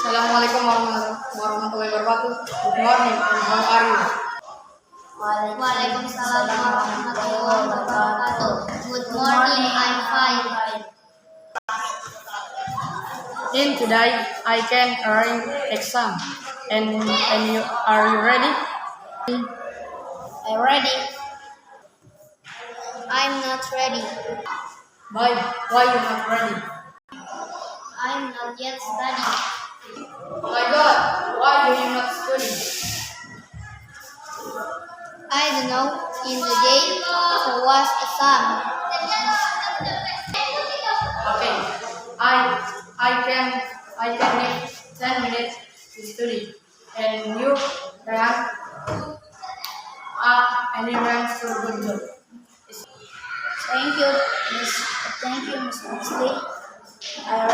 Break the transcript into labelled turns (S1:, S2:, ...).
S1: Assalamualaikum warahmatullahi wabarakatuh. Good morning and how are you?
S2: Waalaikumsalam warahmatullahi wabarakatuh. Good morning, I'm fine.
S1: In today I can write exam and you are you ready?
S2: I'm ready. I'm not ready.
S1: Why you not ready?
S2: I'm not yet studying.
S1: Oh my God, why do you not study?
S2: I don't know. In the day there was a sun.
S1: Okay, I can need 10 minutes to study and you rank and you rank so good job.
S2: Thank you, Miss. Thank you, Miss Mosley. I